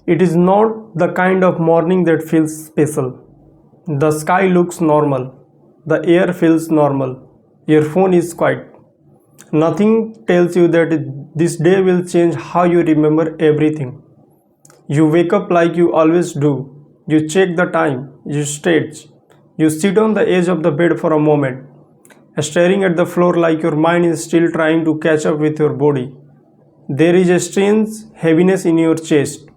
It is not the kind of morning that feels special. The sky looks normal. The air feels normal. Your phone is quiet. Nothing tells you that this day will change how you remember everything. You wake up like you always do. You check the time. You stretch. You sit on the edge of the bed for a moment, staring at the floor like your mind is still trying to catch up with your body. There is a strange heaviness in your chest,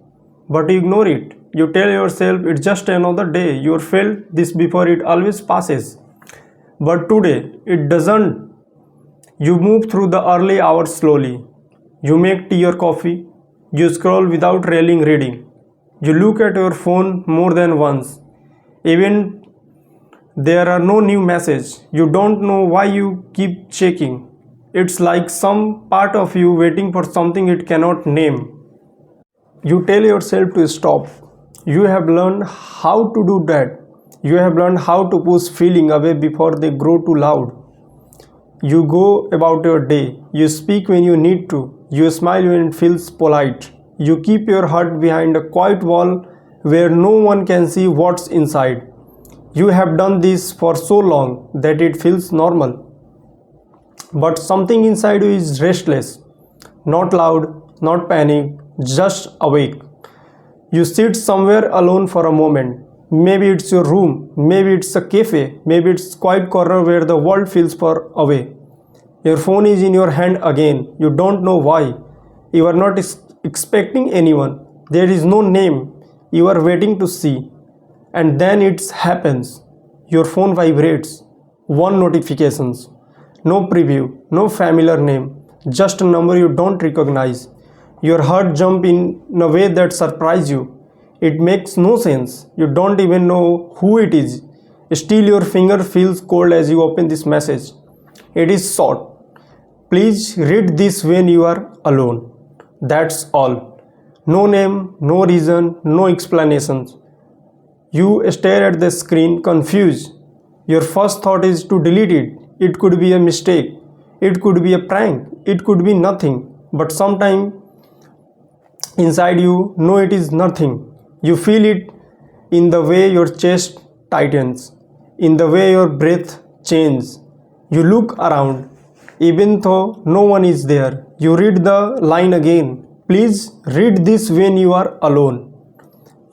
but you ignore it. You tell yourself it's just another day. You felt this before, it always passes. But today, it doesn't. You move through the early hours slowly. You make tea or coffee. You scroll without really reading. You look at your phone more than once. Even there are no new messages. You don't know why you keep checking. It's like some part of you waiting for something it cannot name. You tell yourself to stop. You have learned how to do that. You have learned how to push feeling away before they grow too loud. You go about your day. You speak when you need to. You smile when it feels polite. You keep your heart behind a quiet wall where no one can see what's inside. You have done this for so long that it feels normal. But something inside you is restless. Not loud, not panic, just awake. You sit somewhere alone for a moment. Maybe it's your room, maybe it's a cafe, maybe it's a quiet corner where the world feels far away. Your phone is in your hand again. You don't know why. You are not expecting anyone. There is no name. You are waiting to see. And then it happens. Your phone vibrates. One notifications. No preview, no familiar name, just a number you don't recognize. Your heart jumps in a way that surprises you. It makes no sense. You don't even know who it is. Still, your finger feels cold as you open this message. It is short. Please read this when you are alone. That's all. No name, no reason, no explanations. You stare at the screen confused. Your first thought is to delete it. It could be a mistake. It could be a prank. It could be nothing. But sometime inside you know it is nothing. You feel it in the way your chest tightens, in the way your breath changes. You look around, even though no one is there. You read the line again. Please read this when you are alone.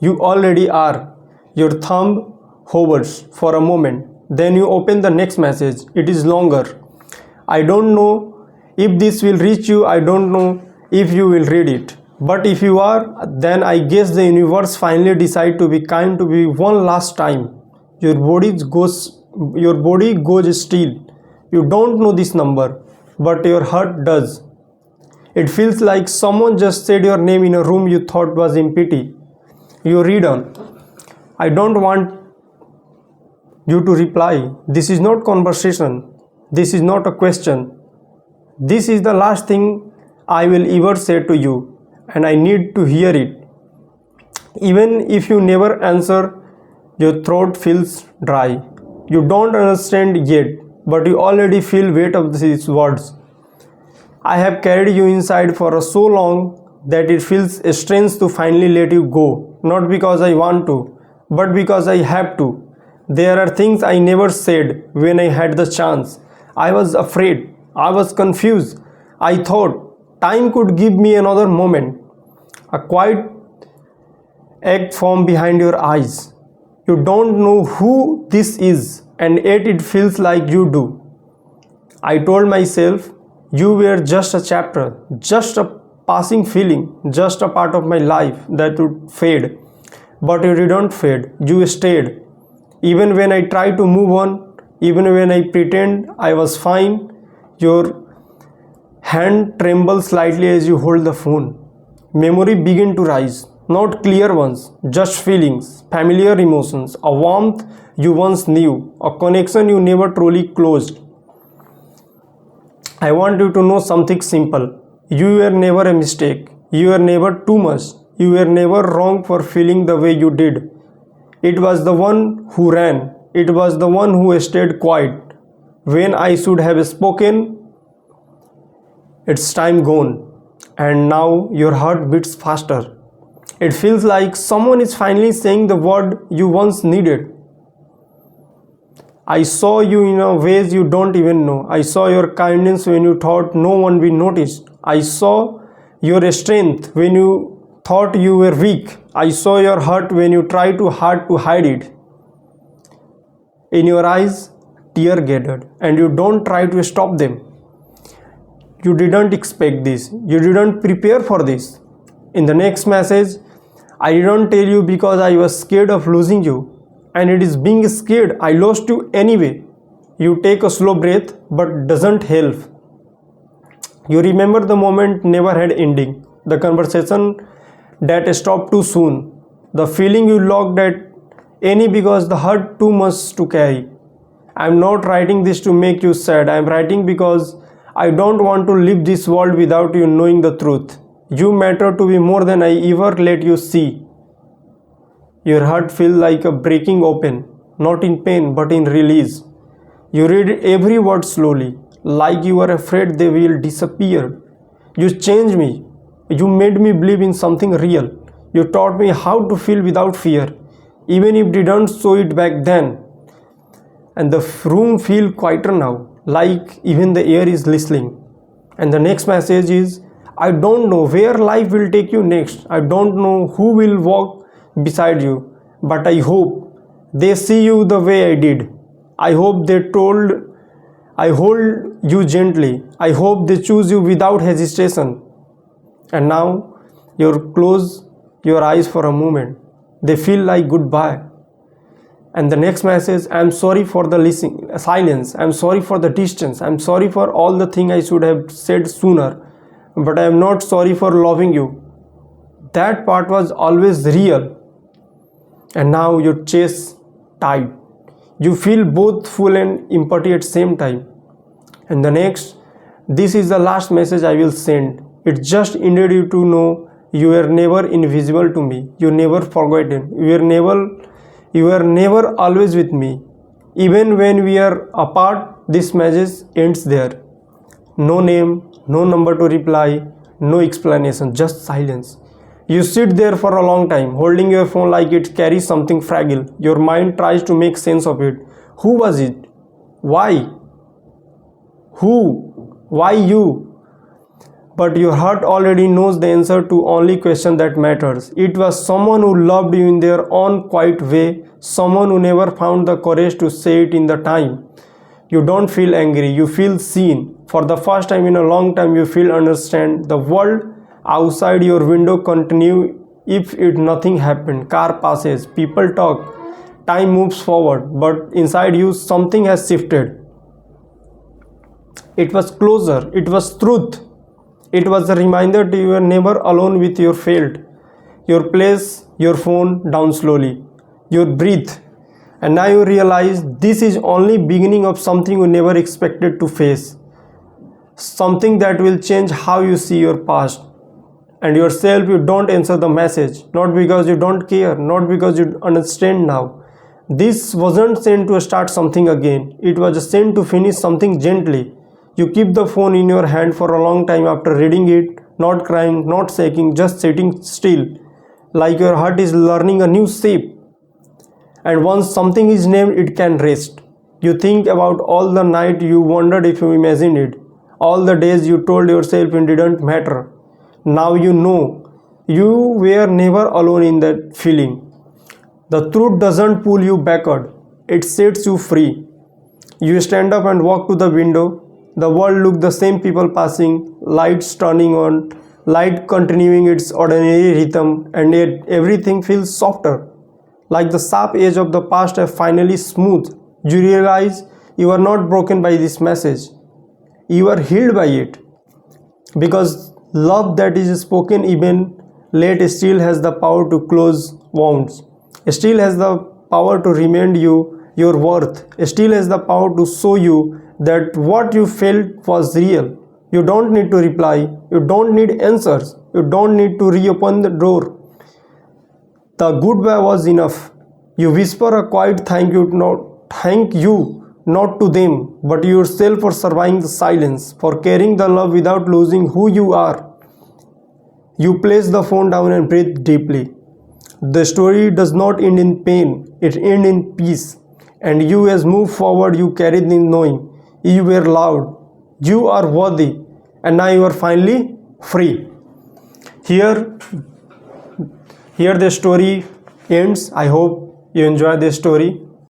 You already are. Your thumb hovers for a moment. Then you open the next message. It is longer. I don't know if this will reach you. I don't know if you will read it. But if you are, then I guess the universe finally decide to be kind to be one last time. Your body goes still. You don't know this number, but your heart does. It feels like someone just said your name in a room you thought was empty. You read on. I don't want you to reply. This is not conversation. This is not a question. This is the last thing I will ever say to you, and I need to hear it. Even if you never answer, your throat feels dry. You don't understand yet, but you already feel weight of these words. I have carried you inside for so long that it feels strange to finally let you go. Not because I want to, but because I have to. There are things I never said when I had the chance. I was afraid. I was confused. I thought time could give me another moment. A quiet egg formed behind your eyes. You don't know who this is, and yet it feels like you do. I told myself, you were just a chapter, just a passing feeling, just a part of my life that would fade. But you didn't fade. You stayed. Even when I tried to move on, even when I pretend I was fine, your hand trembles slightly as you hold the phone. Memory begin to rise, not clear ones, just feelings, familiar emotions, a warmth you once knew, a connection you never truly closed. I want you to know something simple. You were never a mistake. You were never too much. You were never wrong for feeling the way you did. It was the one who ran. It was the one who stayed quiet. When I should have spoken, it's time gone. and now your heart beats faster. It feels like someone is finally saying the word you once needed. I saw you in a ways you don't even know. I saw your kindness when you thought no one will notice. I saw your strength when you thought you were weak. I saw your hurt when you tried too hard to hide it. In your eyes, tears gathered, and you don't try to stop them. You didn't expect this. You didn't prepare for this. In the next message, I didn't tell you because I was scared of losing you. And it is being scared I lost you anyway. You take a slow breath, but doesn't help. You remember the moment never had ending. The conversation that stopped too soon. The feeling you locked at any because the hurt too much to carry. I'm not writing this to make you sad. I'm writing because I don't want to leave this world without you knowing the truth. You matter to me more than I ever let you see. Your heart feels like a breaking open, not in pain but in release. You read every word slowly, like you are afraid they will disappear. You changed me. You made me believe in something real. You taught me how to feel without fear, even if didn't show it back then. And the room feels quieter now, like even the air is listening. And the next message is, I don't know where life will take you next. I don't know who will walk beside you, but I hope they see you the way I did. I hope I hold you gently. I hope they choose you without hesitation. And now you close your eyes for a moment. They feel like goodbye. And the next message, I'm sorry for the silence. I'm sorry for the distance. I'm sorry for all the things I should have said sooner. But I am not sorry for loving you. That part was always real. And now your chest tight. You feel both full and empty at same time. And the next, this is the last message I will send. It just needed you to know you were never invisible to me. You never forgotten. You were never always with me. Even when we are apart, this message ends there. No name, no number to reply, no explanation, just silence. You sit there for a long time, holding your phone like it carries something fragile. Your mind tries to make sense of it. Who was it? Why? Who? Why you? But your heart already knows the answer to only question that matters. It was someone who loved you in their own quiet way, someone who never found the courage to say it in the time. You don't feel angry, you feel seen. For the first time in a long time, you feel understand. The world outside your window continue if it nothing happened. Car passes, people talk, time moves forward, but inside you something has shifted. It was closer, it was truth. It was a reminder that you were never alone with your felt. Your place your phone down slowly. Your breath. And now you realize this is only beginning of something you never expected to face. Something that will change how you see your past. And yourself, you don't answer the message. Not because you don't care, not because you understand now. This wasn't sent to start something again. It was sent to finish something gently. You keep the phone in your hand for a long time after reading it, not crying, not shaking, just sitting still, like your heart is learning a new shape. And once something is named, it can rest. You think about all the night you wondered if you imagined it, all the days you told yourself it didn't matter. Now you know you were never alone in that feeling. The truth doesn't pull you backward, it sets you free. You stand up and walk to the window. The world looks the same, people passing, lights turning on, light continuing its ordinary rhythm, and yet everything feels softer. Like the sharp edge of the past have finally smoothed. You realize you are not broken by this message. You are healed by it. Because love that is spoken even late still has the power to close wounds. Still has the power to remind you your worth. Still has the power to show you that what you felt was real. You don't need to reply. You don't need answers. You don't need to reopen the door. The goodbye was enough. You whisper a quiet thank you, not to them, but yourself for surviving the silence, for carrying the love without losing who you are. You place the phone down and breathe deeply. The story does not end in pain, it ends in peace. And you, as move forward, you carry the knowing you were loud, you are worthy, and now you are finally free. Here, here the story ends. I hope you enjoy this story.